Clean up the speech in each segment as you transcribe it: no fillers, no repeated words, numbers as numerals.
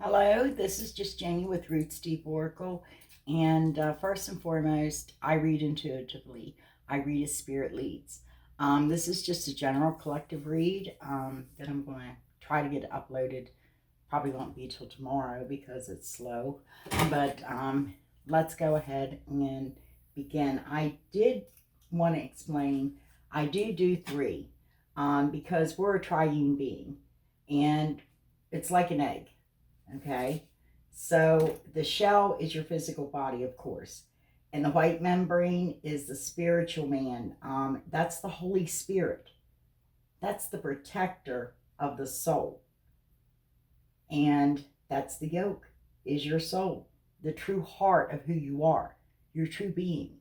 Hello, this is just Janie with Roots Deep Oracle. And first and foremost, I read intuitively. I read as Spirit leads. This is just a general collective read that I'm going to try to get uploaded. Probably won't be till tomorrow because it's slow. But let's go ahead and begin. I did want to explain, I do three because we're a triune being. And it's like an egg. Okay, so the shell is your physical body, of course, and the white membrane is the spiritual man. That's the Holy Spirit, that's the protector of the soul, and that's the yolk, is your soul, the true heart of who you are, your true being.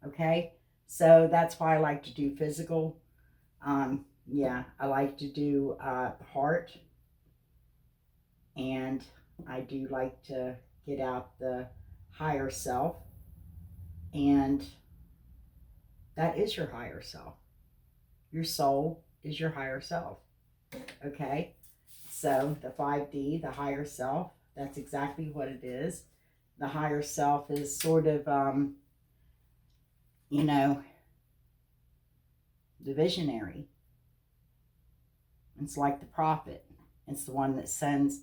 Okay, so that's why I like to do physical. Yeah, I like to do the heart, and I do like to get out the higher self, and that is your higher self. Your soul is your higher self. Okay? So the 5D, the higher self, that's exactly what it is. The higher self is sort of, you know, the visionary. It's like the prophet. It's the one that sends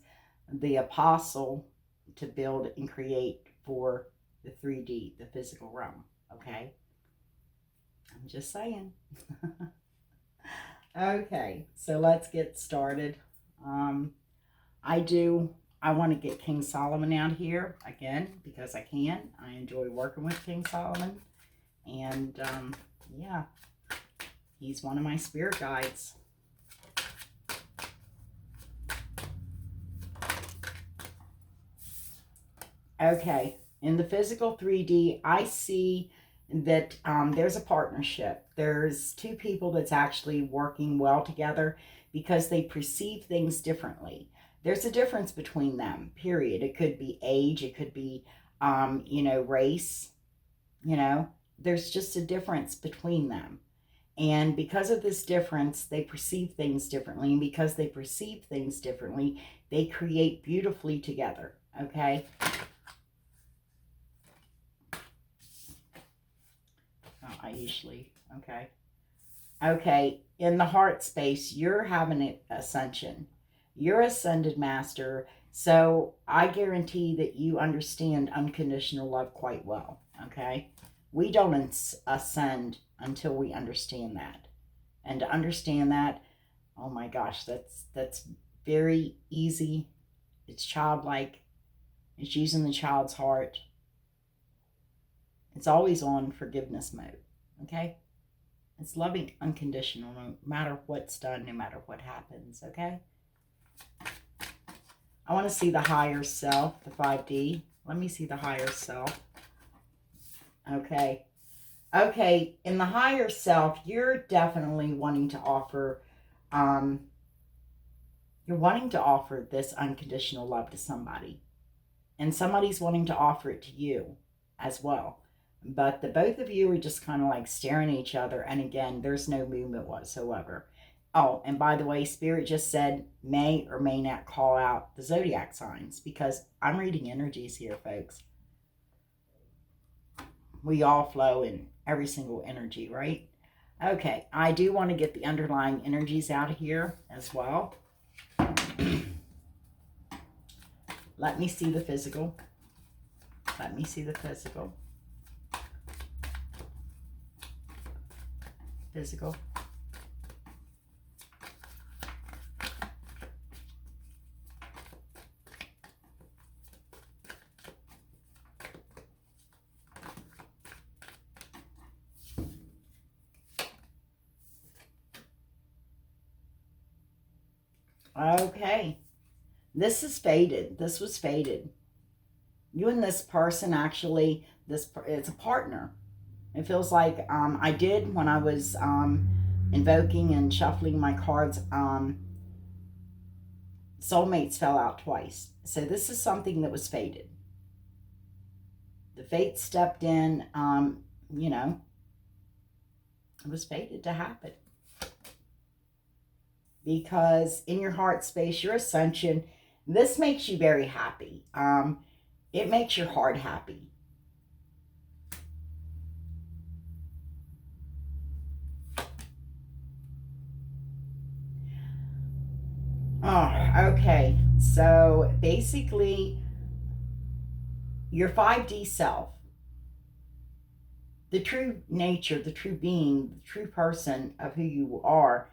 the apostle to build and create for the 3D, the physical realm. Okay? I'm just saying. Okay, so let's get started. Um, I do, I want to get King Solomon out here again because I can. I enjoy working with King Solomon. And yeah, he's one of my spirit guides. Okay, in the physical 3D, I see that there's a partnership. There's two people that's actually working well together because they perceive things differently. There's a difference between them, period. It could be age, it could be, race, you know, there's just a difference between them. And because of this difference, they perceive things differently. And because they perceive things differently, they create beautifully together. Okay. I usually, okay. Okay, in the heart space, you're having an ascension. You're ascended master, so I guarantee that you understand unconditional love quite well, okay? We don't ascend until we understand that. And to understand that, oh my gosh, that's very easy. It's childlike. It's using the child's heart. It's always on forgiveness mode, okay? It's loving unconditional no matter what's done, no matter what happens, okay? I want to see the higher self, the 5D. Let me see the higher self. Okay. Okay, in the higher self, you're definitely wanting to offer, um, you're wanting to offer this unconditional love to somebody. And somebody's wanting to offer it to you as well. But the both of you are just kind of like staring at each other. And again, there's no movement whatsoever. Oh, and by the way, Spirit just said may or may not call out the zodiac signs because I'm reading energies here, folks. We all flow in every single energy, right? Okay, I do want to get the underlying energies out of here as well. Let me see the physical. Let me see the physical. Physical. Okay. This is faded. This was faded. You and this person actually, it's a partner. It feels like I did when I was invoking and shuffling my cards. Soulmates fell out twice. So this is something that was fated. The fate stepped in, you know, it was fated to happen. Because in your heart space, your ascension, This makes you very happy. It makes your heart happy. Oh, okay. So basically, your 5D self, the true nature, the true being, the true person of who you are,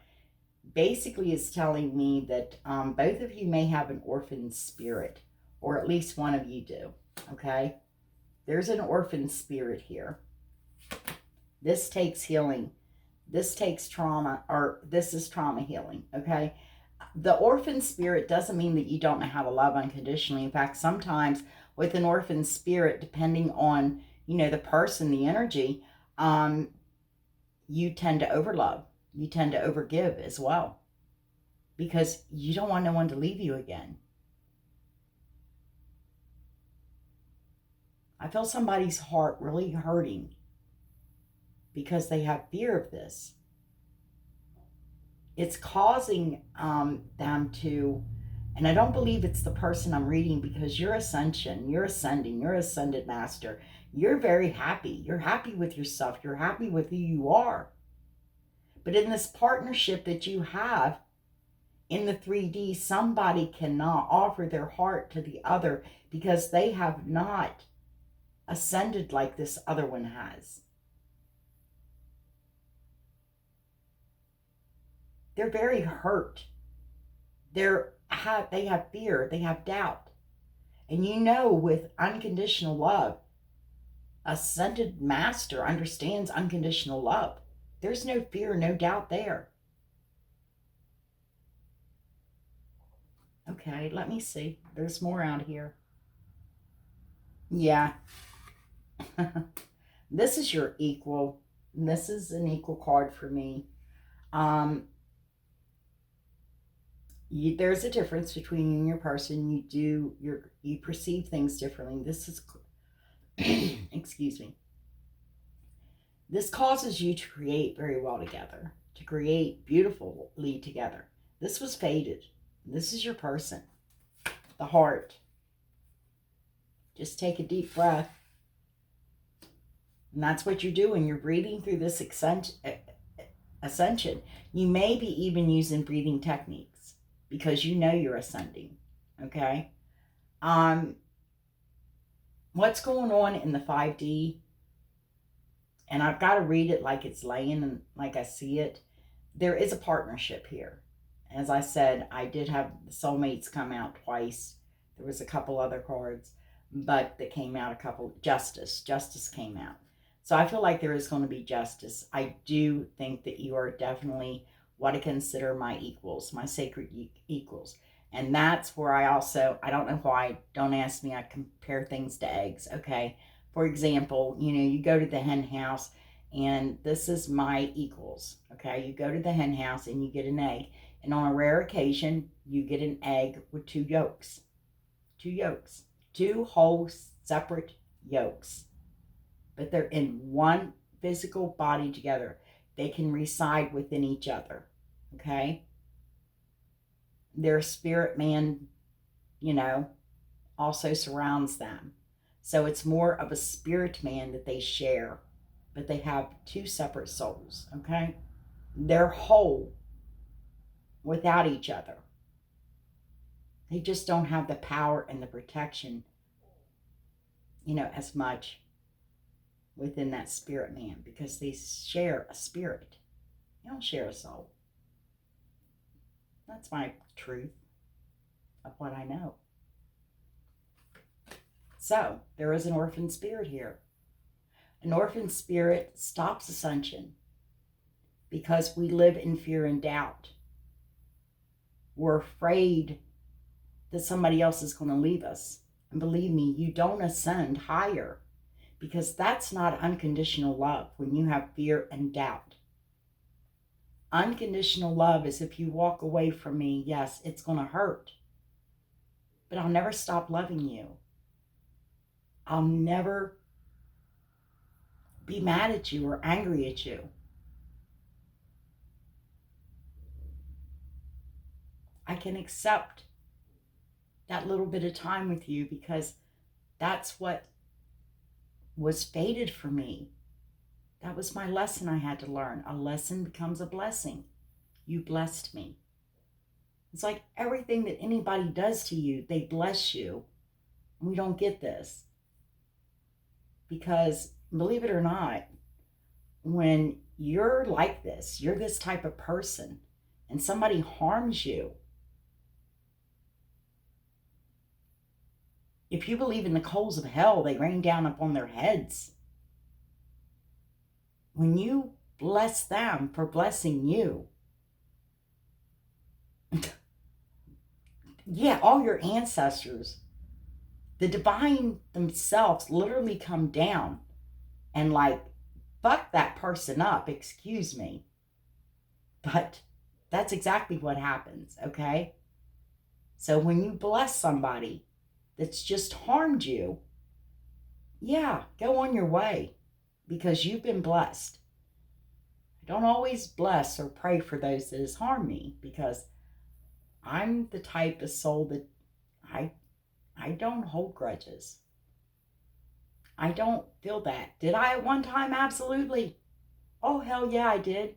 basically is telling me that both of you may have an orphan spirit, or at least one of you do. Okay? There's an orphan spirit here. This takes healing. This takes trauma, or this is trauma healing. Okay? The orphan spirit doesn't mean that you don't know how to love unconditionally. In fact, sometimes with an orphan spirit, depending on, the person, the energy, you tend to overlove. You tend to overgive as well, because you don't want no one to leave you again. I feel somebody's heart really hurting because they have fear of this. It's causing them to, and I don't believe it's the person I'm reading, because you're ascension, you're ascending, you're ascended master. You're very happy. You're happy with yourself. You're happy with who you are. But in this partnership that you have in the 3D, somebody cannot offer their heart to the other because they have not ascended like this other one has. They're very hurt. They have fear. They have doubt. And with unconditional love, ascended master understands unconditional love. There's no fear, no doubt there. Okay, let me see. There's more out here. Yeah. This is your equal. This is an equal card for me. There's a difference between you and your person. You perceive things differently. This is excuse me. This causes you to create very well together, to create beautifully together. This was fated. This is your person. The heart. Just take a deep breath. And that's what you're doing. You're breathing through this ascension. You may be even using breathing techniques because you're ascending. Okay? What's going on in the 5D, and I've got to read it like it's laying and like I see it. There is a partnership here. As I said, I did have the soulmates come out twice. There was a couple other cards, but that came out Justice came out. So I feel like there is going to be justice. I do think that you are definitely what I consider my equals, my sacred equals. And that's where I don't know why, don't ask me, I compare things to eggs, okay? For example, you go to the hen house, and this is my equals, okay? You go to the hen house and you get an egg. And on a rare occasion, you get an egg with two yolks. Two whole separate yolks. But they're in one physical body together. They can reside within each other, okay? Their spirit man, also surrounds them. So it's more of a spirit man that they share, but they have two separate souls, okay? They're whole without each other. They just don't have the power and the protection, as much within that spirit man, because they share a spirit. They don't share a soul. That's my truth of what I know. So there is an orphan spirit here. An orphan spirit stops ascension because we live in fear and doubt. We're afraid that somebody else is going to leave us. And believe me, you don't ascend higher, because that's not unconditional love when you have fear and doubt. Unconditional love is, if you walk away from me, yes, it's going to hurt, but I'll never stop loving you. I'll never be mad at you or angry at you. I can accept that little bit of time with you, because that's what was fated for me. That was my lesson I had to learn. A lesson becomes a blessing. You blessed me. It's like everything that anybody does to you, they bless you. We don't get this. Because believe it or not, when you're like this, you're this type of person, and somebody harms you, if you believe in the coals of hell, they rain down upon their heads. When you bless them for blessing you, yeah, all your ancestors, the divine themselves literally come down and like fuck that person up, excuse me. But that's exactly what happens, okay? So when you bless somebody that's just harmed you, yeah, go on your way, because you've been blessed. I don't always bless or pray for those that has harmed me, because I'm the type of soul that I don't hold grudges. I don't feel that. Did I at one time? Absolutely. Oh, hell yeah, I did.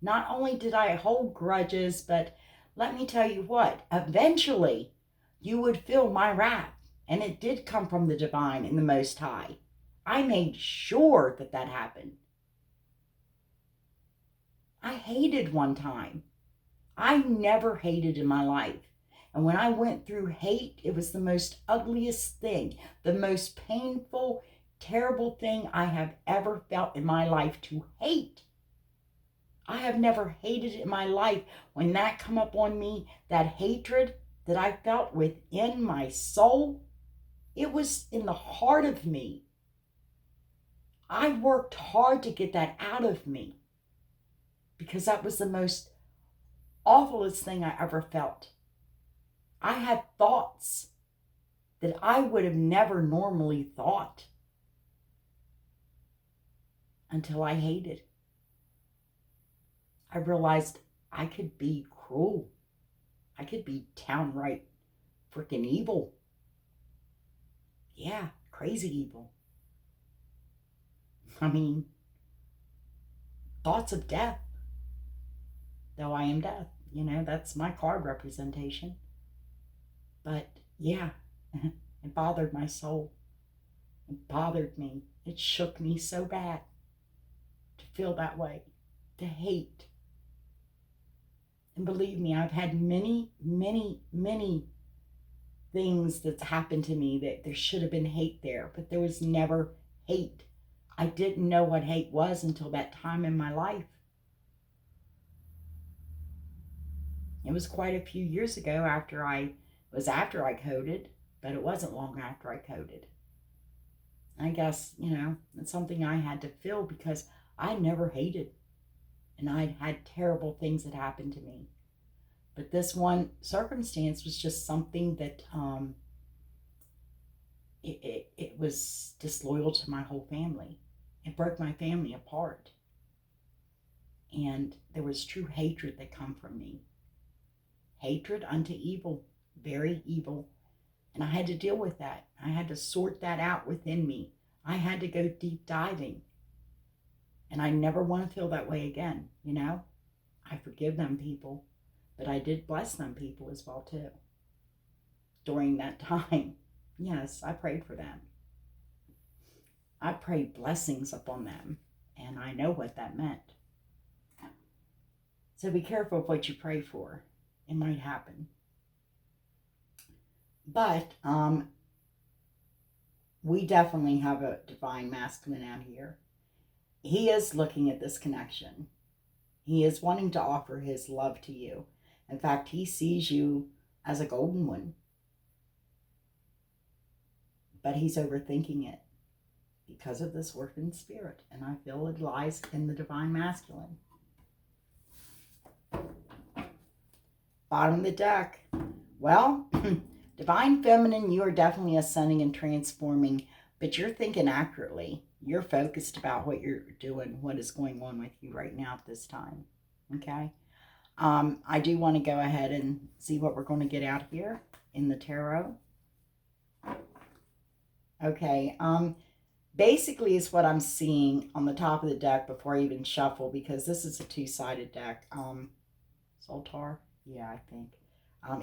Not only did I hold grudges, but let me tell you what, eventually you would feel my wrath. And it did come from the divine and the Most High. I made sure that that happened. I hated one time. I never hated in my life. And when I went through hate, it was the most ugliest thing, the most painful, terrible thing I have ever felt in my life, to hate. I have never hated in my life. When that come up on me, that hatred that I felt within my soul, it was in the heart of me. I worked hard to get that out of me, because that was the most awfulest thing I ever felt. I had thoughts that I would have never normally thought until I hated. I realized I could be cruel. I could be downright freaking evil. Yeah, crazy evil. I mean, thoughts of death. Though I am death, that's my card representation. But yeah, it bothered my soul. It bothered me. It shook me so bad to feel that way, to hate. And believe me, I've had many, many, many things that's happened to me that there should have been hate there, but there was never hate. I didn't know what hate was until that time in my life. It was quite a few years ago after I coded, but it wasn't long after I coded. I guess, it's something I had to feel, because I never hated, and I'd had terrible things that happened to me. But this one circumstance was just something that it was disloyal to my whole family. It broke my family apart. And there was true hatred that come from me. Hatred unto evil, very evil. And I had to deal with that. I had to sort that out within me. I had to go deep diving. And I never want to feel that way again, I forgive them people, but I did bless them people as well too. During that time, yes, I prayed for them. I prayed blessings upon them, and I know what that meant. So be careful of what you pray for. It might happen. But we definitely have a divine masculine out here. He is looking at this connection. He is wanting to offer his love to you. In fact, he sees you as a golden one. But he's overthinking it because of this orphan spirit. And I feel it lies in the divine masculine. Bottom of the deck. Well, divine feminine, you are definitely ascending and transforming, but you're thinking accurately. You're focused about what you're doing, what is going on with you right now at this time. Okay? I do want to go ahead and see what we're going to get out here in the tarot. Okay, basically is what I'm seeing on the top of the deck before I even shuffle, because this is a two-sided deck. Soltar? Yeah, I think.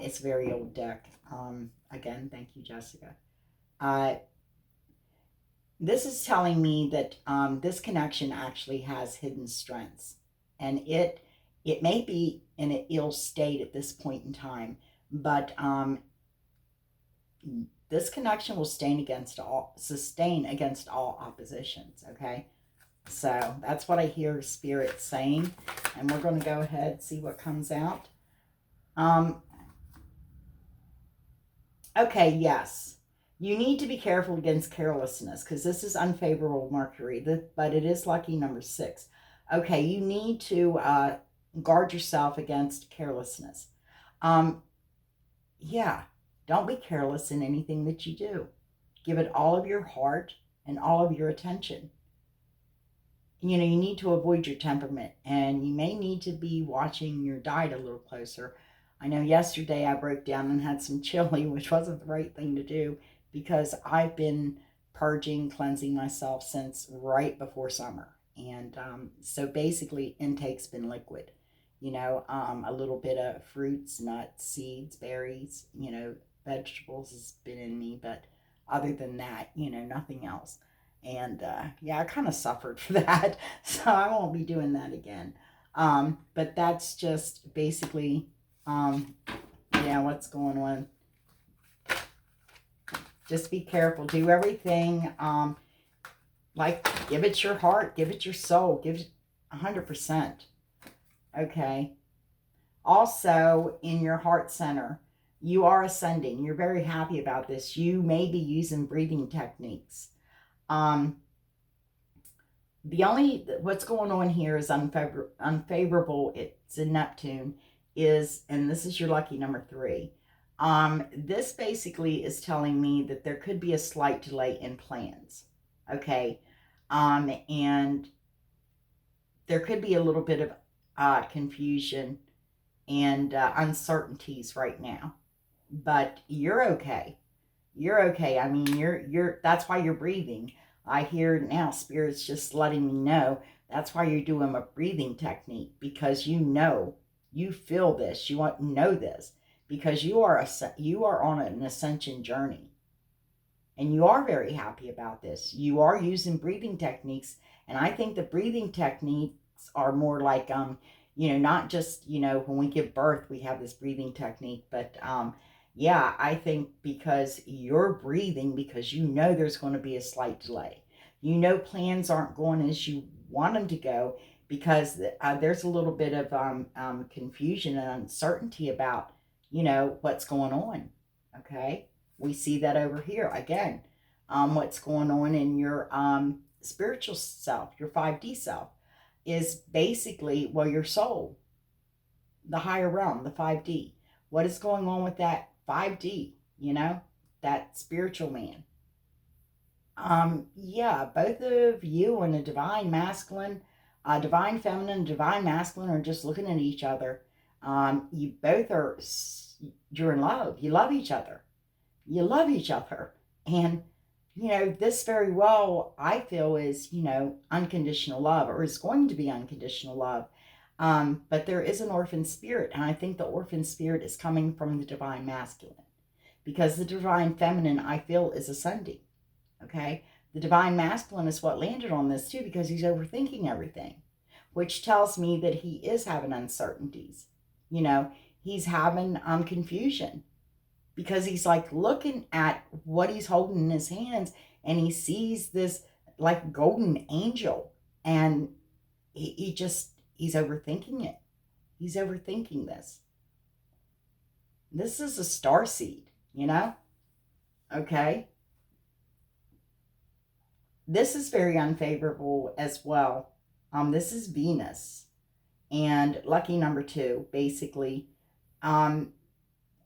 It's a very old deck. Again, thank you, Jessica. This is telling me that this connection actually has hidden strengths, and it may be in an ill state at this point in time, but this connection will sustain against all oppositions. Okay, so that's what I hear Spirit saying, and we're going to go ahead and see what comes out. Okay, yes. You need to be careful against carelessness, because this is unfavorable Mercury, but it is lucky number 6. Okay, you need to guard yourself against carelessness. Yeah, don't be careless in anything that you do. Give it all of your heart and all of your attention. You need to avoid your temperament, and you may need to be watching your diet a little closer. I know yesterday I broke down and had some chili, which wasn't the right thing to do, because I've been purging, cleansing myself since right before summer. And so basically, intake's been liquid. A little bit of fruits, nuts, seeds, berries, vegetables has been in me, but other than that, nothing else. And yeah, I kind of suffered for that, so I won't be doing that again. But that's just basically, yeah, what's going on. Just be careful. Do everything, like, give it your heart, give it your soul, give it 100%. Okay. Also, in your heart center, you are ascending. You're very happy about this. You may be using breathing techniques. What's going on here is unfavorable. It's in Neptune, and this is your lucky number 3. This basically is telling me that there could be a slight delay in plans. Okay. And there could be a little bit of confusion and uncertainties right now, but you're okay. You're okay. I mean, that's why you're breathing. I hear now Spirit's just letting me know that's why you're doing a breathing technique, because you feel this, you want to know this, because you are on an ascension journey, and you are very happy about this. You are using breathing techniques, and I think the breathing techniques are more like not just when we give birth we have this breathing technique, but yeah, I think because you're breathing, because there's going to be a slight delay. Plans aren't going as you want them to go, because there's a little bit of confusion and uncertainty about, what's going on. Okay? We see that over here. Again, what's going on in your spiritual self, your 5D self, is basically, well, your soul, the higher realm, the 5D. What is going on with that 5D, that spiritual man? Yeah, both of you and a divine masculine, divine feminine, divine masculine are just looking at each other. You both you're in love. You love each other. You love each other. And, this very well, I feel, is, unconditional love, or is going to be unconditional love. But there is an orphan spirit, and I think the orphan spirit is coming from the divine masculine, because the divine feminine, I feel, is ascending. Okay? The divine masculine is what landed on this too, because he's overthinking everything, which tells me that he is having uncertainties. He's having confusion, because he's like looking at what he's holding in his hands, and he sees this like golden angel, and he's overthinking it. He's overthinking this. This is a star seed, okay? This is very unfavorable as well. This is Venus, and lucky number 2, basically.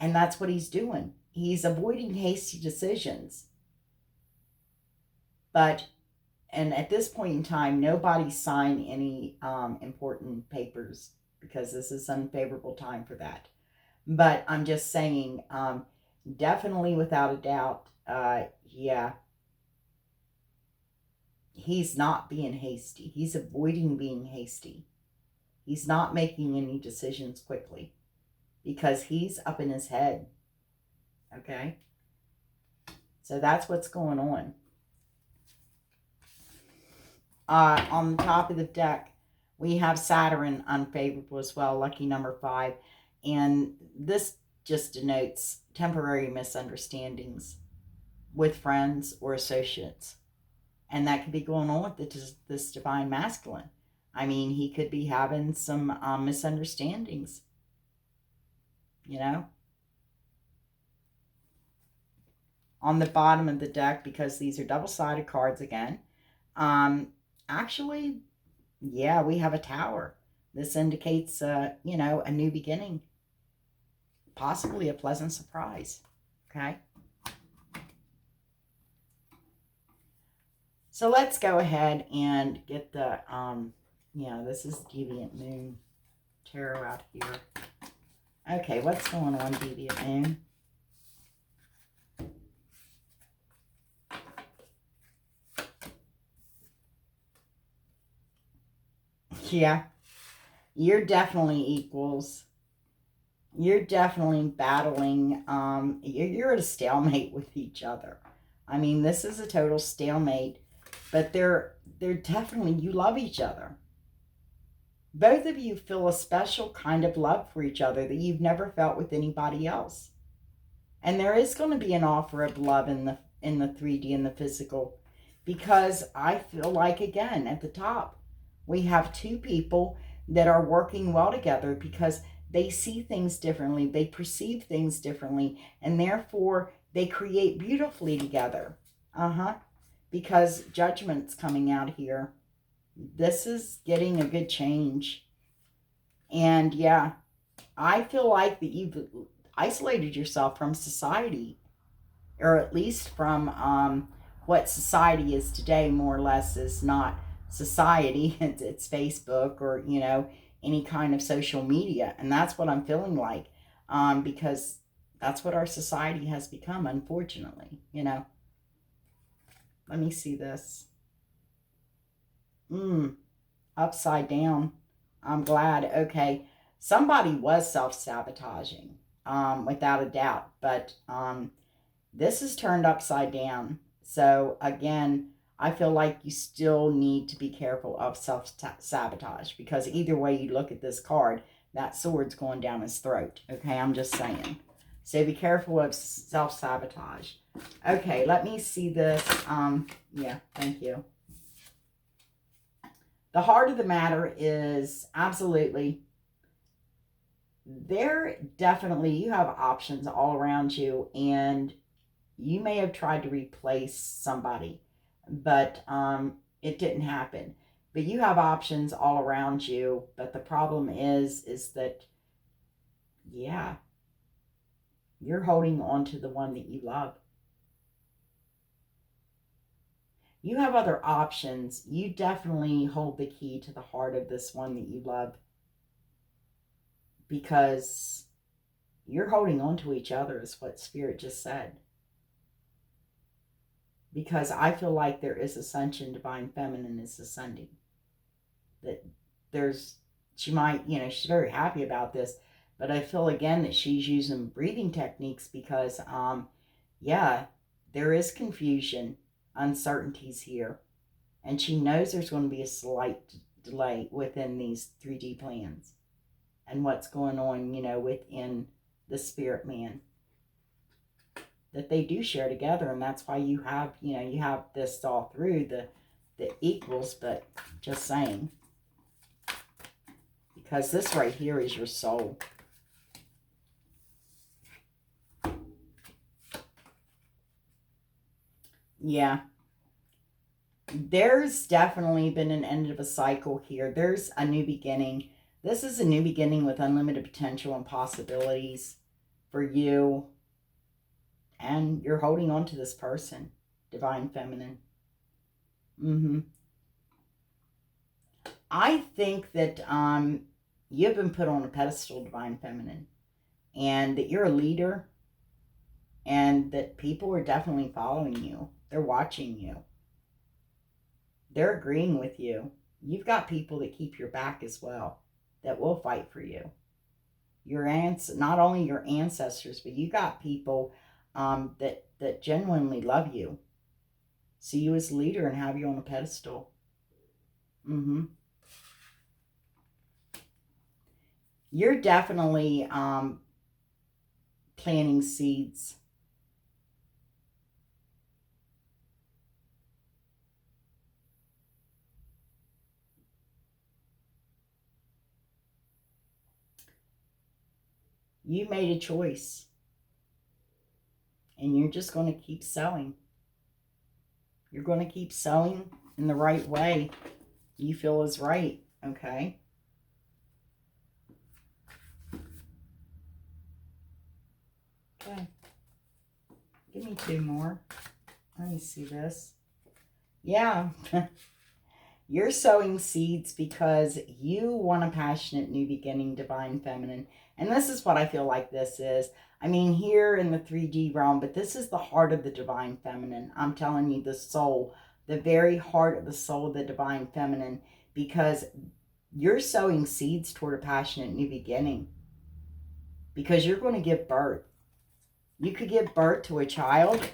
And that's what he's doing. He's avoiding hasty decisions. And at this point in time, nobody's signed any important papers because this is unfavorable time for that. But I'm just saying, definitely without a doubt, yeah, he's not being hasty. He's avoiding being hasty. He's not making any decisions quickly because he's up in his head. Okay? So that's what's going on. On the top of the deck, we have Saturn unfavorable as well, lucky number 5. And this just denotes temporary misunderstandings with friends or associates. And that could be going on with this divine masculine. I mean, he could be having some misunderstandings, you know. On the bottom of the deck, because these are double-sided cards again, actually, yeah, we have a Tower. This indicates, you know, a new beginning. Possibly a pleasant surprise. Okay? So let's go ahead and get the, yeah, this is Deviant Moon Tarot out here. Okay, what's going on, Deviant Moon? Yeah, you're definitely equals. You're definitely battling. You're at a stalemate with each other. I mean, this is a total stalemate, but they're definitely, you love each other. Both of you feel a special kind of love for each other that you've never felt with anybody else. And there is going to be an offer of love in the 3D and the physical, because I feel like, again, at the top, we have two people that are working well together because they see things differently, they perceive things differently, and therefore they create beautifully together. Because Judgment's coming out here. This is getting a good change. And yeah, I feel like that you've isolated yourself from society, or at least from what society is today, more or less, is not society. It's Facebook, or, you know, any kind of social media. And that's what I'm feeling like, because that's what our society has become, unfortunately, you know. Let me see this. Upside down. I'm glad. Okay. Somebody was self-sabotaging, without a doubt. But this is turned upside down. So, again, I feel like you still need to be careful of self-sabotage, because either way you look at this card, that sword's going down his throat. Okay, I'm just saying. So be careful of self-sabotage. Okay, let me see this. Yeah, thank you. The heart of the matter is, absolutely, you have options all around you, and you may have tried to replace somebody, but it didn't happen. But you have options all around you, but the problem is that, yeah, you're holding on to the one that you love. You have other options. You definitely hold the key to the heart of this one that you love, because you're holding on to each other, is what Spirit just said. Because I feel like there is ascension, divine feminine is ascending. That she might, you know, she's very happy about this, but I feel again that she's using breathing techniques because, yeah, there is confusion, uncertainties here. And she knows there's going to be a slight delay within these 3D plans and what's going on, you know, within the spirit man that they do share together. And that's why you have, you know, you have this all through the equals, but just saying. Because this right here is your soul. Yeah. There's definitely been an end of a cycle here. There's a new beginning. This is a new beginning with unlimited potential and possibilities for you. And you're holding on to this person, divine feminine. I think that you've been put on a pedestal, Divine Feminine, and that you're a leader, and that people are definitely following you. They're watching you. They're agreeing with you. You've got people that keep your back as well, that will fight for you. Not only your ancestors, but you got people that genuinely love you, see you as a leader, and have you on a pedestal. You're definitely planting seeds. You made a choice, and you're just going to keep sowing. You're going to keep sowing in the right way you feel is right, okay? Okay. Give me 2 more. Let me see this. Yeah. You're sowing seeds because you want a passionate new beginning, Divine Feminine. And this is what I feel like this is. I mean, here in the 3D realm, but this is the heart of the Divine Feminine. I'm telling you, the soul, the very heart of the soul of the Divine Feminine, because you're sowing seeds toward a passionate new beginning. Because you're going to give birth. You could give birth to a child,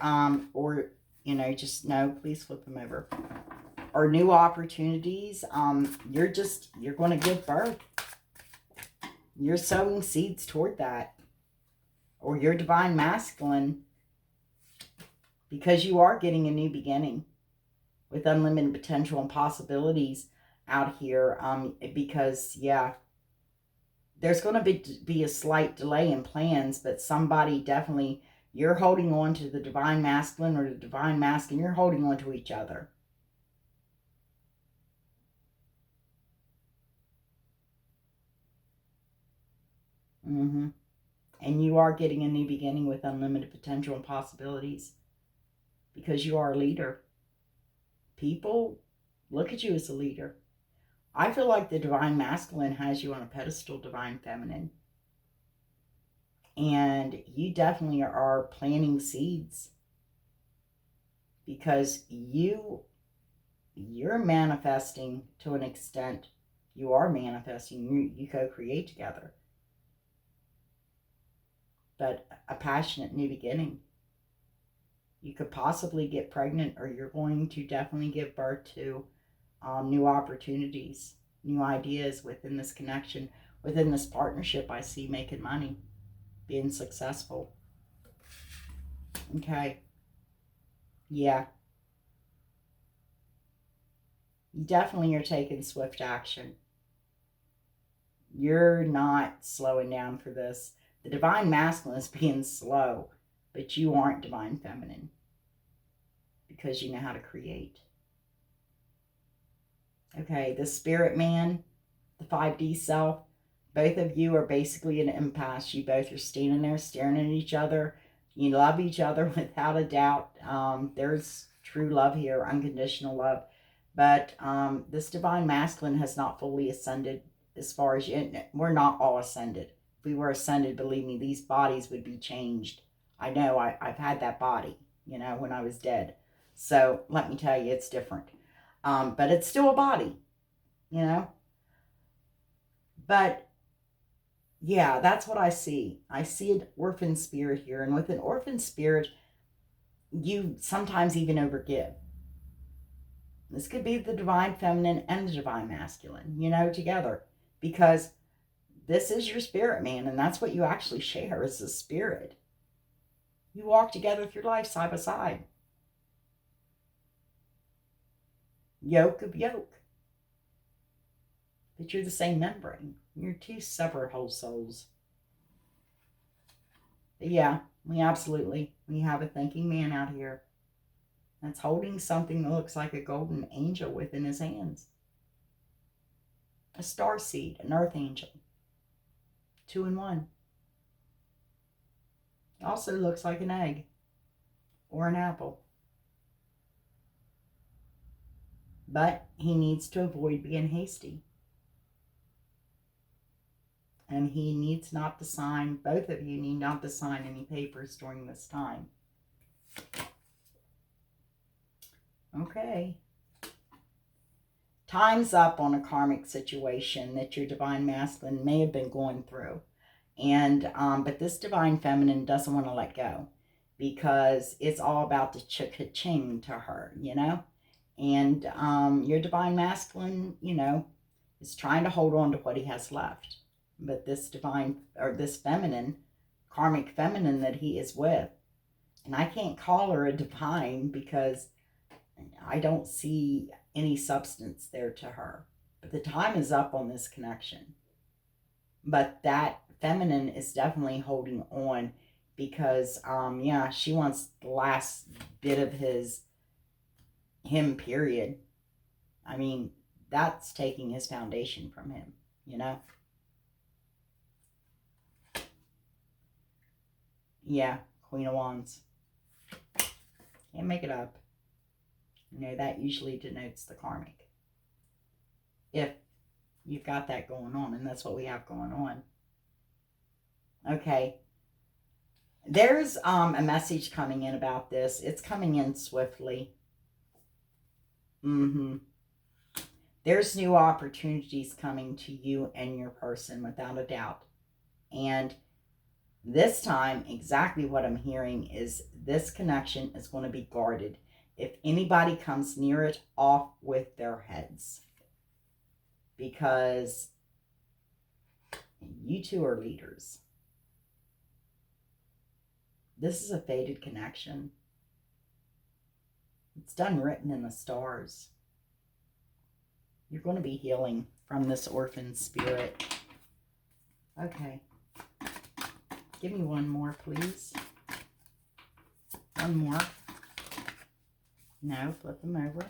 or, just, no, please flip them over. Or new opportunities. You're going to give birth. You're sowing seeds toward that. Or your Divine Masculine, because you are getting a new beginning with unlimited potential and possibilities out here. Because, yeah, there's going to be a slight delay in plans, but somebody definitely, you're holding on to the Divine Masculine, or the Divine Masculine, you're holding on to each other. And you are getting a new beginning with unlimited potential and possibilities, because you are a leader. People look at you as a leader. I feel like the Divine Masculine has you on a pedestal, Divine Feminine. And you definitely are planting seeds, because you're manifesting to an extent. You are manifesting. You co-create together. But a passionate new beginning. You could possibly get pregnant, or you're going to definitely give birth to new opportunities, new ideas within this connection, within this partnership. I see making money, being successful. Okay. Yeah. You definitely are taking swift action. You're not slowing down for this. The Divine Masculine is being slow, but you aren't Divine Feminine, because you know how to create. Okay, the Spirit Man, the 5D self, both of you are basically an impasse. You both are standing there staring at each other. You love each other without a doubt. There's true love here, unconditional love. But this Divine Masculine has not fully ascended as far as you. We're not all ascended. If we were ascended, believe me, these bodies would be changed. I know, I've had that body, when I was dead. So let me tell you, it's different. But it's still a body, But yeah, that's what I see. I see an orphan spirit here. And with an orphan spirit, you sometimes even overgive. This could be the Divine Feminine and the Divine Masculine, together. Because this is your spirit man, and that's what you actually share, is the spirit. You walk together through life side by side. Yoke of yoke. But you're the same membrane. You're 2 separate whole souls. But yeah, we have a thinking man out here that's holding something that looks like a golden angel within his hands. A star seed, an earth angel. 2 in 1. It also looks like an egg or an apple. But he needs to avoid being hasty. And he needs not to sign, both of you need not to sign any papers during this time. Okay. Time's up on a karmic situation that your divine masculine may have been going through. And but this divine feminine doesn't want to let go, because it's all about the cha-ching to her, you know? And your divine masculine, you know, is trying to hold on to what he has left. But this divine, or this feminine, karmic feminine that he is with, and I can't call her a divine because I don't see any substance there to her. But the time is up on this connection. But that feminine is definitely holding on because, yeah, she wants the last bit of him, period. I mean, that's taking his foundation from him, you know? Yeah, Queen of Wands. Can't make it up. You know, that usually denotes the karmic. If you've got that going on, and that's what we have going on. Okay. There's a message coming in about this. It's coming in swiftly. There's new opportunities coming to you and your person, without a doubt. And this time, exactly what I'm hearing is this connection is going to be guarded. If anybody comes near it, off with their heads. Because you two are leaders. This is a fated connection. It's done written in the stars. You're going to be healing from this orphan spirit. Okay. Give me one more, please. One more. No, flip them over.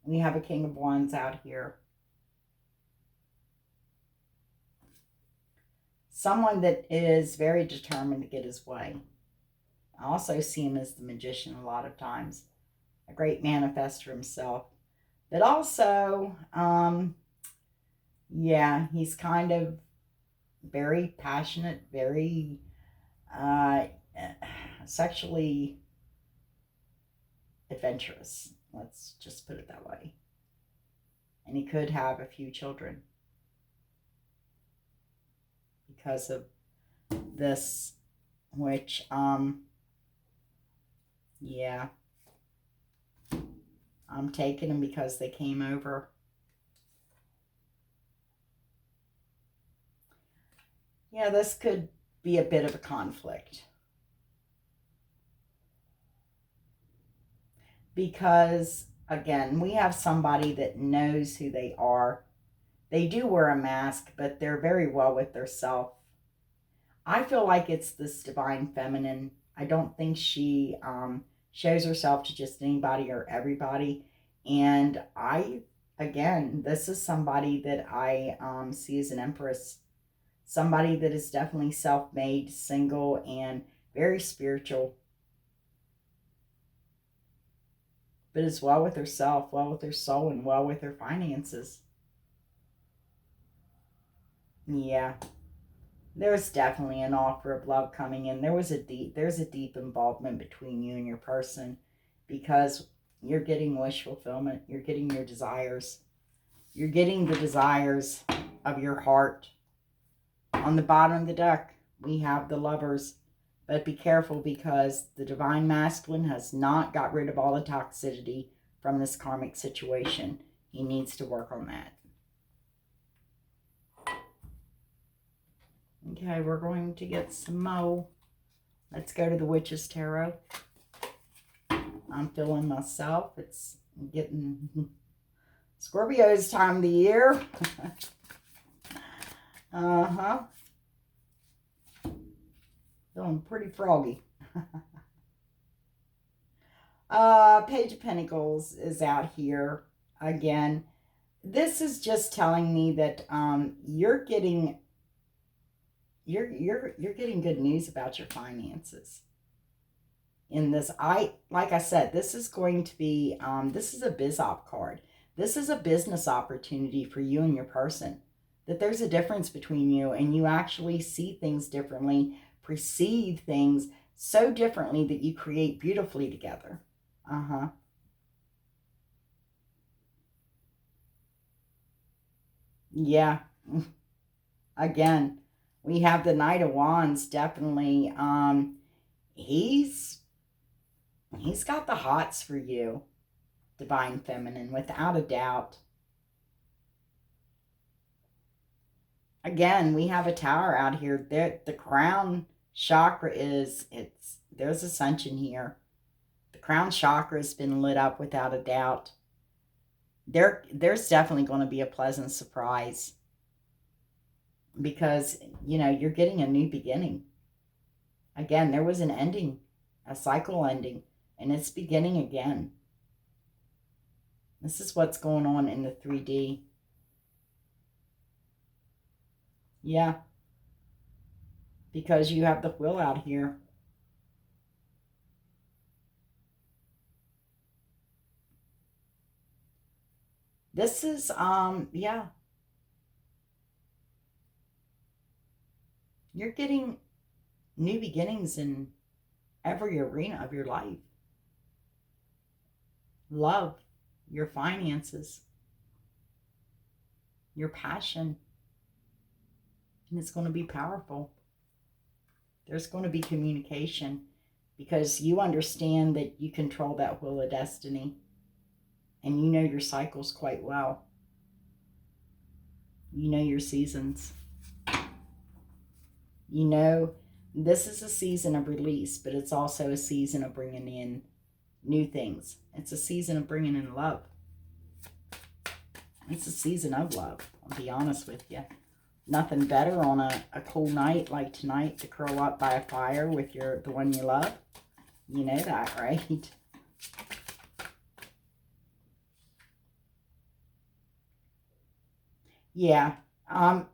We have a King of Wands out here. Someone that is very determined to get his way. I also see him as the magician a lot of times. A great manifester himself. But also, yeah, he's kind of very passionate, very sexually adventurous. Let's just put it that way. And he could have a few children because of this, which, yeah, I'm taking them because they came over. Yeah, this could be a bit of a conflict. Because, again, we have somebody that knows who they are. They do wear a mask, but they're very well with their self. I feel like it's this divine feminine. I don't think she shows herself to just anybody or everybody. And again, this is somebody that I see as an empress. Somebody that is definitely self-made, single, and very spiritual. But is well with herself, well with her soul, and well with her finances. Yeah. There's definitely an offer of love coming in. There's a deep involvement between you and your person, because you're getting wish fulfillment. You're getting your desires. You're getting the desires of your heart. On the bottom of the deck, we have the Lovers. But be careful, because the divine masculine has not got rid of all the toxicity from this karmic situation. He needs to work on that. Okay, we're going to get some more. Let's go to the Witch's Tarot. I'm feeling myself. It's getting Scorpio's time of the year. Feeling pretty froggy. Page of Pentacles is out here again. This is just telling me that you're getting good news about your finances. in this. Like I said, this is going to be, this is a biz op card. This is a business opportunity for you and your person. That there's a difference between you and you actually see things differently, perceive things so differently that you create beautifully together. Uh-huh. Yeah. Again, we have the Knight of Wands definitely. He's he's got the hots for you, Divine Feminine, without a doubt. Again, we have a tower out here. There, the crown chakra is, it's, there's ascension here. The crown chakra has been lit up without a doubt. There's definitely going to be a pleasant surprise because, you know, you're getting a new beginning. Again, there was an ending, a cycle ending, and it's beginning again. This is what's going on in the 3D. Yeah, because you have the wheel out here. This is, yeah, you're getting new beginnings in every arena of your life. Love, your finances, your passion, and it's going to be powerful. There's going to be communication because you understand that you control that wheel of destiny and you know your cycles quite well. You know your seasons. You know this is a season of release, but it's also a season of bringing in new things. It's a season of bringing in love. It's a season of love, I'll be honest with you. Nothing better on a cool night like tonight to curl up by a fire with the one you love. You know that, right? Yeah. I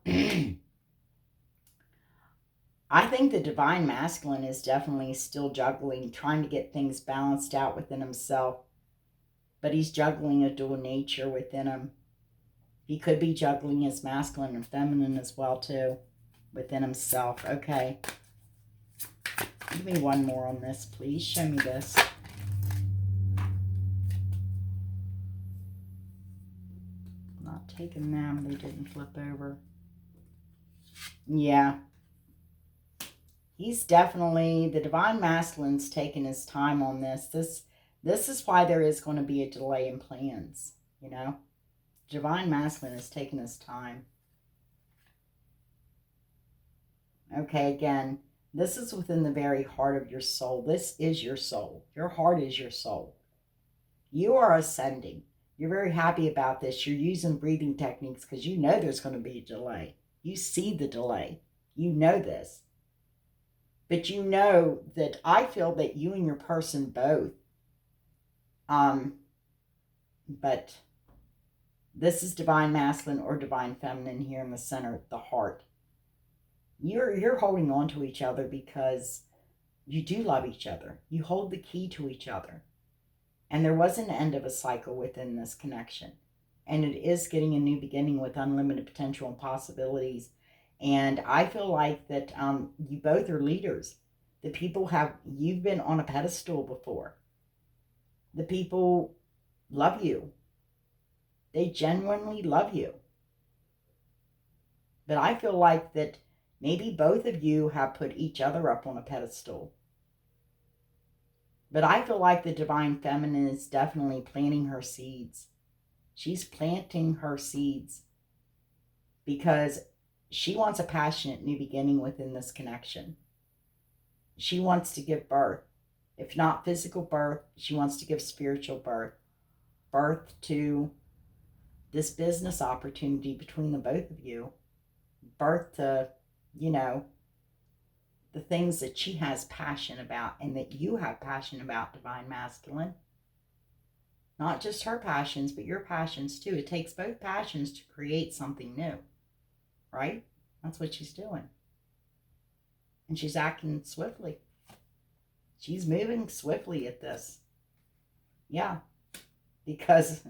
think the divine masculine is definitely still juggling, trying to get things balanced out within himself. But he's juggling a dual nature within him. He could be juggling his masculine and feminine as well, too, within himself. Okay. Give me one more on this, please. Show me this. Not taking them. They didn't flip over. Yeah. He's definitely, the divine masculine's taking his time on this. This is why there is going to be a delay in plans, you know? Divine masculine is taking his time. Okay, again, this is within the very heart of your soul. This is your soul. Your heart is your soul. You are ascending. You're very happy about this. You're using breathing techniques because you know there's going to be a delay. You see the delay. You know this. But you know that I feel that you and your person both, but this is divine masculine or divine feminine here in the center, the heart. You're holding on to each other because you do love each other. You hold the key to each other. And there was an end of a cycle within this connection. And it is getting a new beginning with unlimited potential and possibilities. And I feel like that you both are leaders. The people you've been on a pedestal before. The people love you. They genuinely love you. But I feel like that maybe both of you have put each other up on a pedestal. But I feel like the divine feminine is definitely planting her seeds. She's planting her seeds because she wants a passionate new beginning within this connection. She wants to give birth. If not physical birth, she wants to give spiritual birth. Birth to this business opportunity between the both of you. Birth to, you know, the things that she has passion about and that you have passion about, divine masculine. Not just her passions, but your passions too. It takes both passions to create something new, right? That's what she's doing. And she's acting swiftly. She's moving swiftly at this. Yeah, because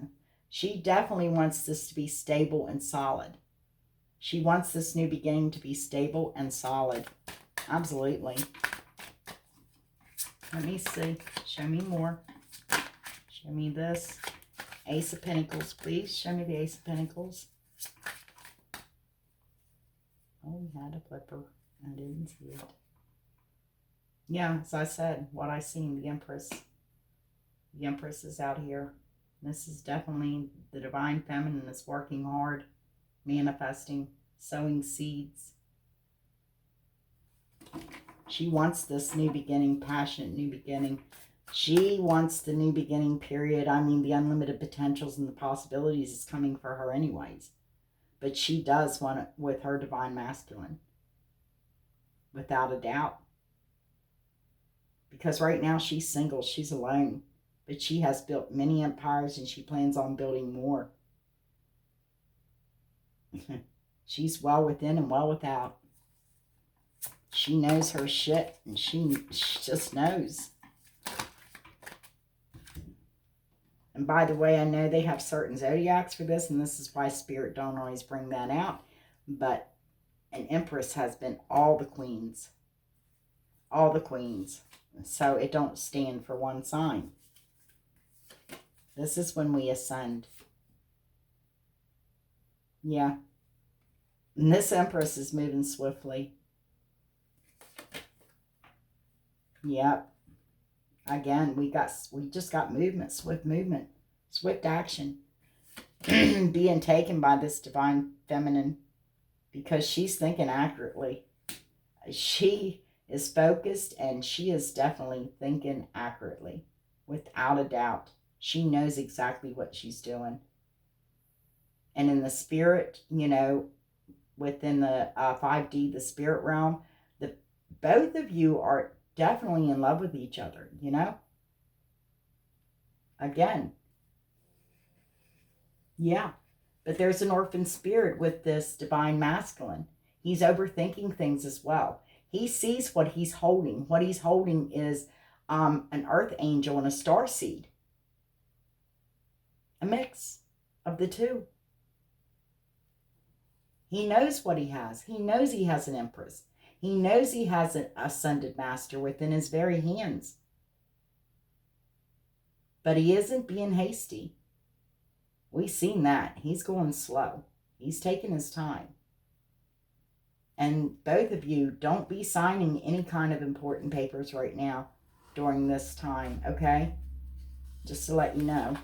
she definitely wants this to be stable and solid. She wants this new beginning to be stable and solid. Absolutely. Let me see. Show me more. Show me this. Ace of Pentacles, please. Show me the Ace of Pentacles. Oh, we had a flipper. I didn't see it. Yeah, as I said, what I seen, the Empress. The Empress is out here. This is definitely the Divine Feminine is working hard, manifesting, sowing seeds. She wants this new beginning, passionate new beginning. She wants the new beginning, period. I mean, the unlimited potentials and the possibilities is coming for her anyways. But she does want it with her Divine Masculine. Without a doubt. Because right now she's single. She's alone. But she has built many empires and she plans on building more. She's well within and well without. She knows her shit and she just knows. And by the way, I know they have certain zodiacs for this, and this is why Spirit don't always bring that out. But an Empress has been all the queens. All the queens. So it don't stand for one sign. This is when we ascend. Yeah. And this Empress is moving swiftly. Yep. Again, we just got movement, swift action being taken by this Divine Feminine because she's thinking accurately. She is focused and she is definitely thinking accurately, without a doubt. She knows exactly what she's doing. And in the spirit, you know, within the 5D, the spirit realm, both of you are definitely in love with each other, you know? Again. Yeah. But there's an orphan spirit with this Divine Masculine. He's overthinking things as well. He sees what he's holding. What he's holding is an earth angel and a star seed. A mix of the two. He knows what he has. He knows he has an Empress. He knows he has an ascended master within his very hands. But he isn't being hasty. We've seen that. He's going slow. He's taking his time. And both of you, don't be signing any kind of important papers right now during this time, okay? Just to let you know.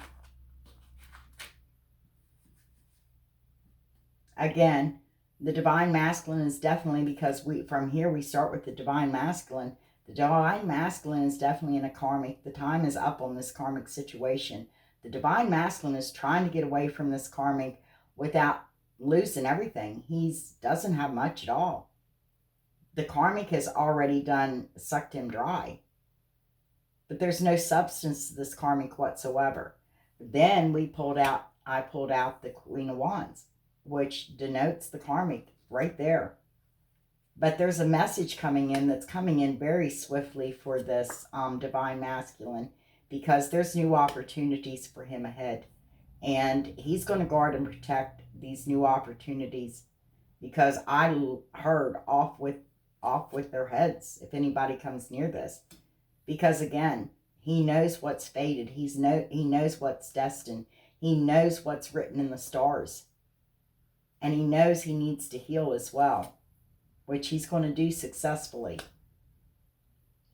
Again, the Divine Masculine is definitely, because from here we start with the Divine Masculine. The Divine Masculine is definitely in a karmic. The time is up on this karmic situation. The Divine Masculine is trying to get away from this karmic without losing everything. He doesn't have much at all. The karmic has already sucked him dry. But there's no substance to this karmic whatsoever. Then I pulled out the Queen of Wands, which denotes the karmic right there. But there's a message coming in that's coming in very swiftly for this Divine Masculine, because there's new opportunities for him ahead. And he's going to guard and protect these new opportunities, because I heard off with their heads if anybody comes near this. Because again, he knows what's fated. He knows what's destined. He knows what's written in the stars. And he knows he needs to heal as well, which he's going to do successfully.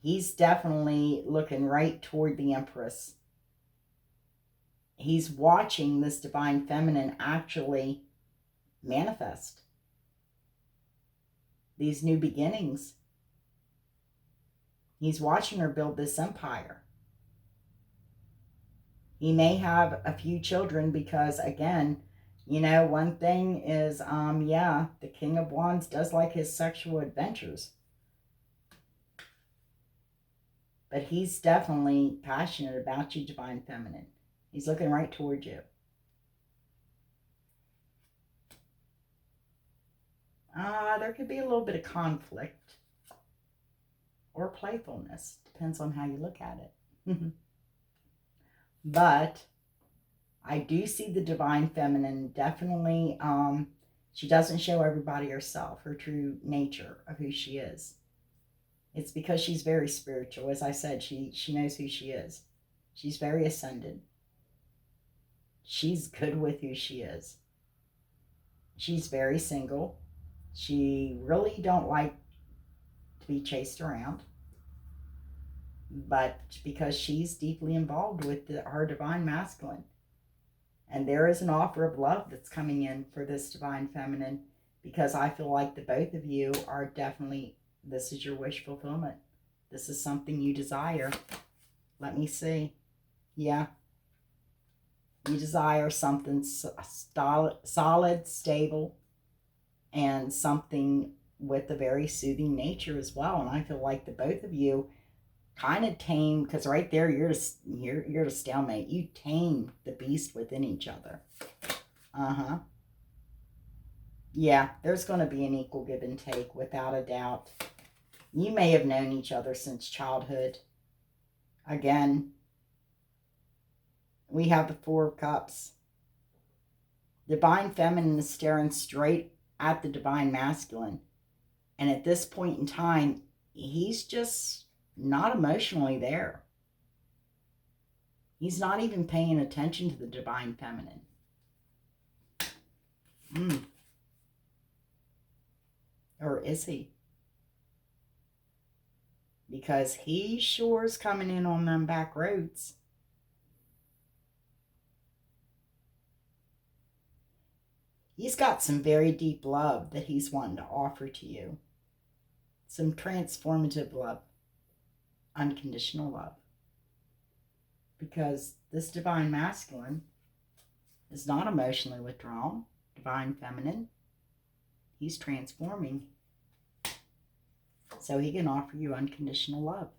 He's definitely looking right toward the Empress. He's watching this Divine Feminine actually manifest these new beginnings. He's watching her build this empire. He may have a few children because, again, you know, one thing is, the King of Wands does like his sexual adventures. But he's definitely passionate about you, Divine Feminine. He's looking right toward you. There could be a little bit of conflict. or playfulness. Depends on how you look at it. But I do see the divine feminine definitely. She doesn't show everybody herself, her true nature of who she is. It's because she's very spiritual. As I said, she knows who she is. She's very ascended. She's good with who she is. She's very single. She really don't like to be chased around. But because she's deeply involved with her divine masculine. And there is an offer of love that's coming in for this divine feminine, because I feel like the both of you are definitely, this is your wish fulfillment. This is something you desire. Let me see. Yeah. You desire something solid, stable, and something with a very soothing nature as well. And I feel like the both of you kind of tame, because right there you're to stalemate. You tame the beast within each other. Yeah, there's going to be an equal give and take without a doubt. You may have known each other since childhood. Again, we have the Four of Cups. Divine feminine is staring straight at the divine masculine, and at this point in time he's just not emotionally there. He's not even paying attention to the divine feminine. Or is he? Because he sure is coming in on them back roads. He's got some very deep love that he's wanting to offer to you. Some transformative love. Unconditional love. Because this divine masculine is not emotionally withdrawn. Divine feminine, he's transforming. So he can offer you unconditional love.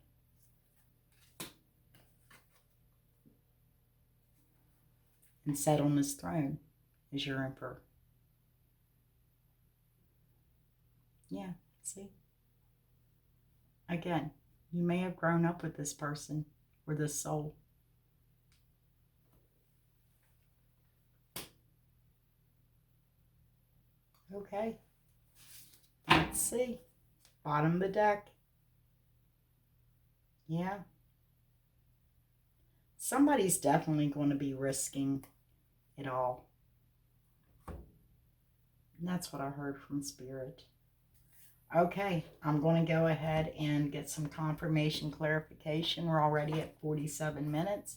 And sit on his throne as your emperor. Yeah, see? Again, you may have grown up with this person or this soul. Okay. Let's see. Bottom of the deck. Yeah. Somebody's definitely going to be risking it all. And that's what I heard from Spirit. Okay, I'm going to go ahead and get some confirmation clarification. We're already at 47 minutes.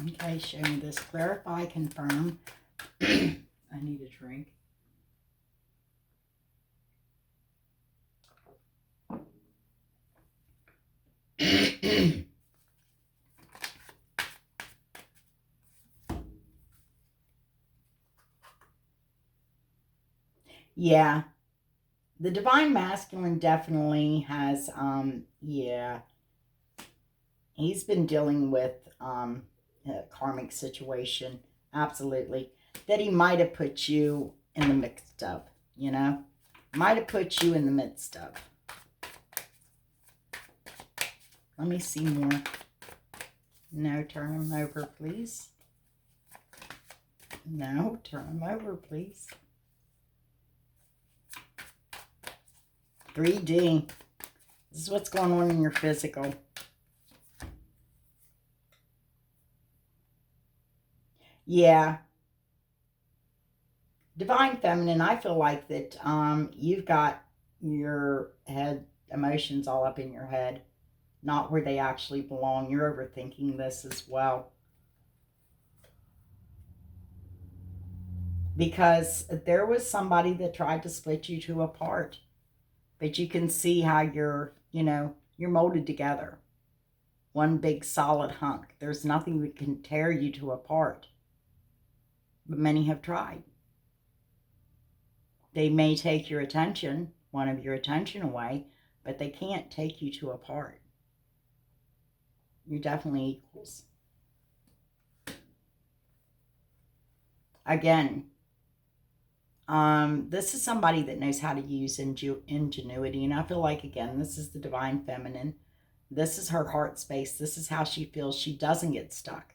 Okay, show me this. Clarify, confirm. I need a drink. Yeah. The divine masculine definitely has, yeah. He's been dealing with a karmic situation, absolutely, that he might have put you in the midst of, you know? Might have put you in the midst of. Let me see more. No, turn him over, please. No, turn him over, please. 3D. This is what's going on in your physical. Yeah. Divine feminine, I feel like that you've got your head emotions all up in your head, not where they actually belong. You're overthinking this as well. Because there was somebody that tried to split you two apart. But you can see how you're molded together. One big solid hunk. There's nothing that can tear you two apart. But many have tried. They may take your attention, one of your attention away, but they can't take you two apart. You're definitely equals. again, this is somebody that knows how to use ingenuity. And I feel like, again, this is the divine feminine. This is her heart space. This is how she feels. She doesn't get stuck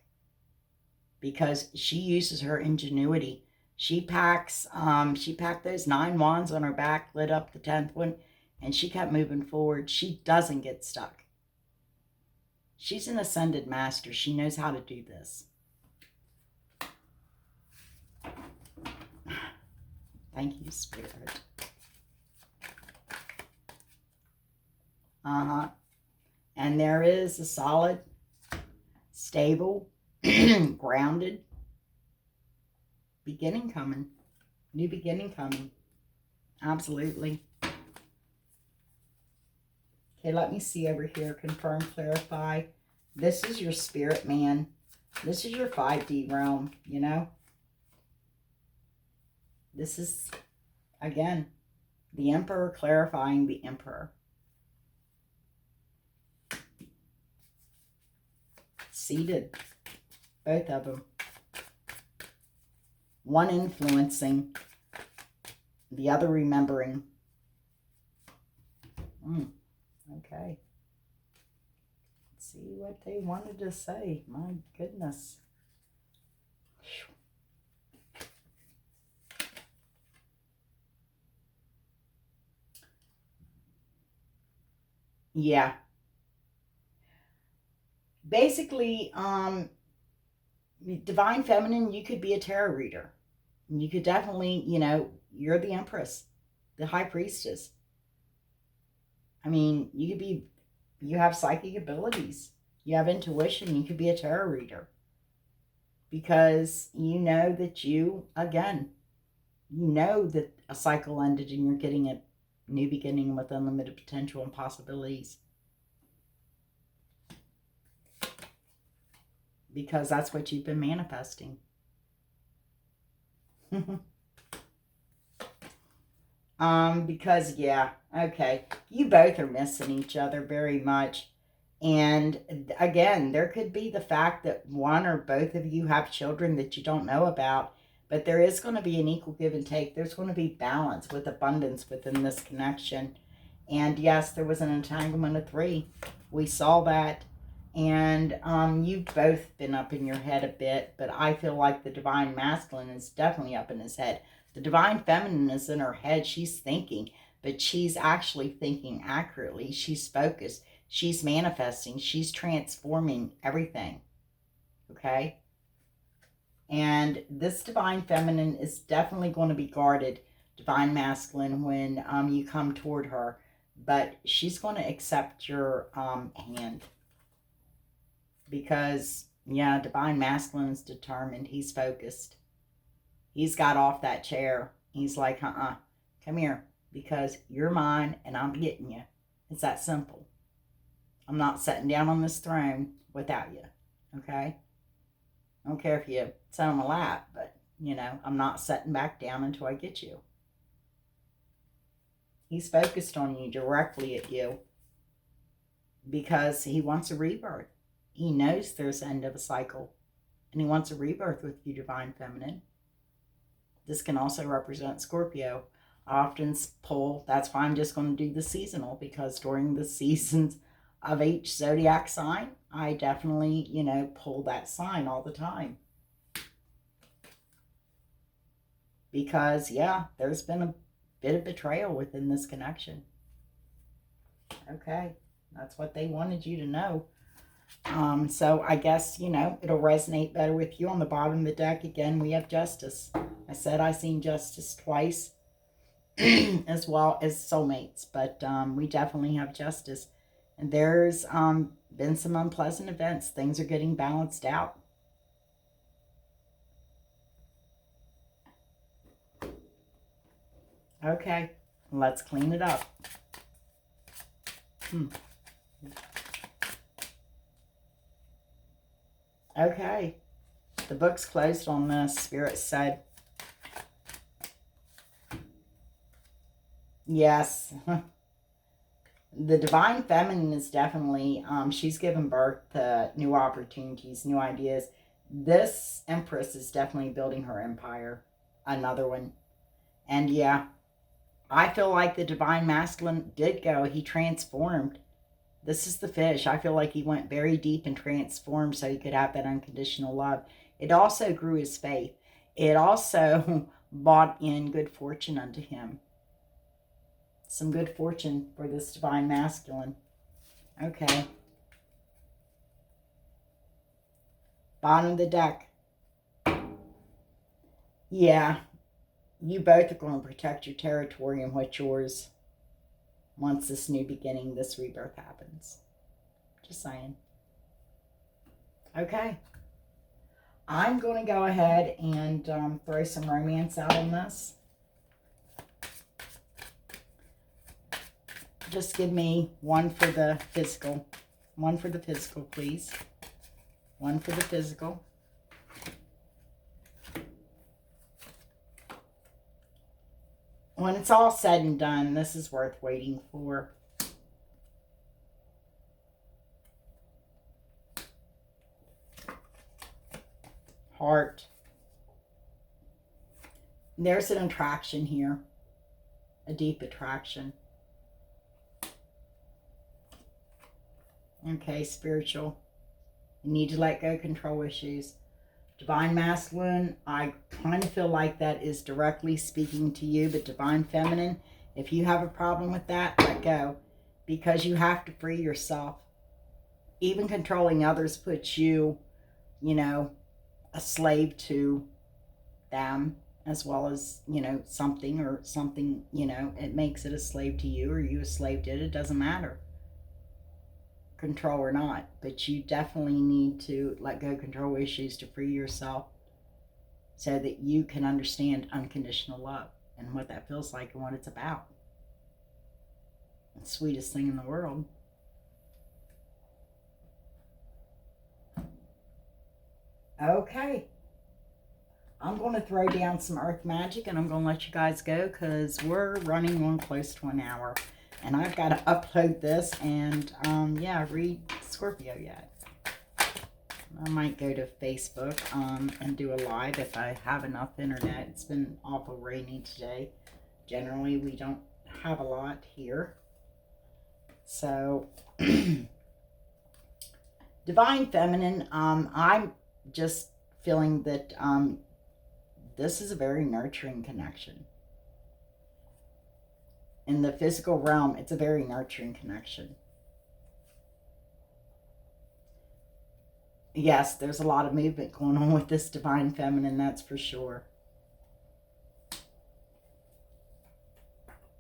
because she uses her ingenuity. She packed those 9 wands on her back, lit up the 10th one, and she kept moving forward. She doesn't get stuck. She's an ascended master. She knows how to do this. Thank you, Spirit. And there is a solid, stable, grounded beginning coming. New beginning coming. Absolutely. Okay, let me see over here. Confirm, clarify. This is your spirit man. This is your 5D realm, you know. This is, again, the Emperor clarifying the Emperor. Seated. Both of them. One influencing, the other remembering. Okay. Let's see what they wanted to say. My goodness. Yeah. Basically, divine feminine, you could be a tarot reader. You could definitely, you know, you're the Empress, the High Priestess. I mean, you have psychic abilities. You have intuition. You could be a tarot reader. Because you know that you know that a cycle ended and you're getting a new beginning with unlimited potential and possibilities. Because that's what you've been manifesting. Because, yeah, okay. You both are missing each other very much. And again, there could be the fact that one or both of you have children that you don't know about. But there is going to be an equal give and take. There's going to be balance with abundance within this connection. And yes, there was an entanglement of 3. We saw that. And you've both been up in your head a bit, but I feel like the divine masculine is definitely up in his head. The divine feminine is in her head. She's thinking, but she's actually thinking accurately. She's focused. She's manifesting. She's transforming everything. Okay? And this divine feminine is definitely going to be guarded, divine masculine, when you come toward her. But she's going to accept your hand. Because, yeah, divine masculine is determined. He's focused. He's got off that chair. He's like, come here. Because you're mine and I'm getting you. It's that simple. I'm not sitting down on this throne without you. Okay? I don't care if you sit on my lap, but, you know, I'm not sitting back down until I get you. He's focused on you, directly at you. Because he wants a rebirth. He knows there's the end of a cycle. And he wants a rebirth with you, divine feminine. This can also represent Scorpio. I often pull, that's why I'm just going to do the seasonal. Because during the seasons of each zodiac sign, I definitely, you know, pull that sign all the time. Because, yeah, there's been a bit of betrayal within this connection. Okay, that's what they wanted you to know. So I guess, you know, it'll resonate better with you. On the bottom of the deck, again, we have Justice. I said I seen Justice twice, as well as soulmates, but we definitely have Justice. And there's been some unpleasant events. Things are getting balanced out. Okay, let's clean it up. Okay, the book's closed on this. Spirit said, yes. The divine feminine is definitely, she's given birth to new opportunities, new ideas. This Empress is definitely building her empire. Another one. And yeah, I feel like the Divine Masculine did go. He transformed. This is the Fish. I feel like he went very deep and transformed so he could have that unconditional love. It also grew his faith. It also brought in good fortune unto him. Some good fortune for this Divine Masculine. Okay. Bottom of the deck. Yeah, you both are going to protect your territory and what's yours once this new beginning, this rebirth happens. Just saying. Okay. I'm going to go ahead and throw some romance out on this. Just give me one for the physical. One for the physical, please. One for the physical. When it's all said and done, this is worth waiting for. Heart. There's an attraction here. A deep attraction. Okay, spiritual. You need to let go control issues. Divine Masculine, I kind of feel like that is directly speaking to you, but Divine Feminine, if you have a problem with that, let go. Because you have to free yourself. Even controlling others puts you, you know, a slave to them, as well as, you know, something, you know, it makes it a slave to you, or you a slave to it. It doesn't matter. Control or not, but you definitely need to let go control issues to free yourself so that you can understand unconditional love and what that feels like and what it's about. The sweetest thing in the world. Okay. I'm going to throw down some earth magic and I'm going to let you guys go because we're running on close to an hour. And I've got to upload this and, yeah, read Scorpio yet. I might go to Facebook and do a live if I have enough internet. It's been awful rainy today. Generally, we don't have a lot here. So, Divine Feminine, I'm just feeling that this is a very nurturing connection. In the physical realm, it's a very nurturing connection. Yes, there's a lot of movement going on with this Divine Feminine, that's for sure.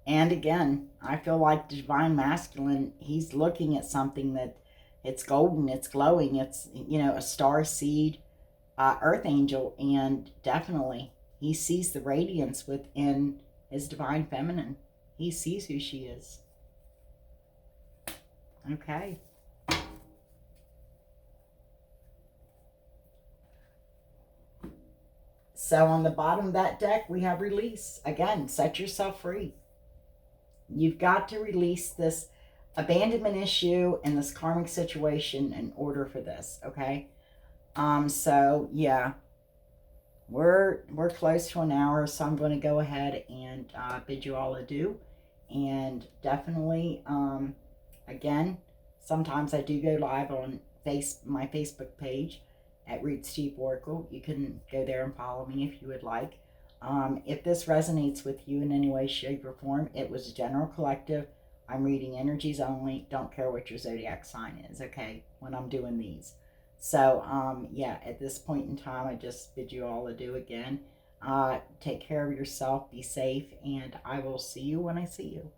And again, I feel like the Divine Masculine, he's looking at something that it's golden, it's glowing, it's, you know, a star seed, earth angel, and definitely he sees the radiance within his Divine Feminine. He sees who she is. Okay. So on the bottom of that deck, we have release. Again, set yourself free. You've got to release this abandonment issue and this karmic situation in order for this, okay? So yeah, we're close to an hour, so I'm going to go ahead and bid you all adieu. And definitely, again, sometimes I do go live on my Facebook page at Roots Deep Oracle. You can go there and follow me if you would like. If this resonates with you in any way, shape, or form, it was a general collective. I'm reading energies only. Don't care what your zodiac sign is, okay, when I'm doing these. So, yeah, at this point in time, I just bid you all adieu again. Take care of yourself, be safe, and I will see you when I see you.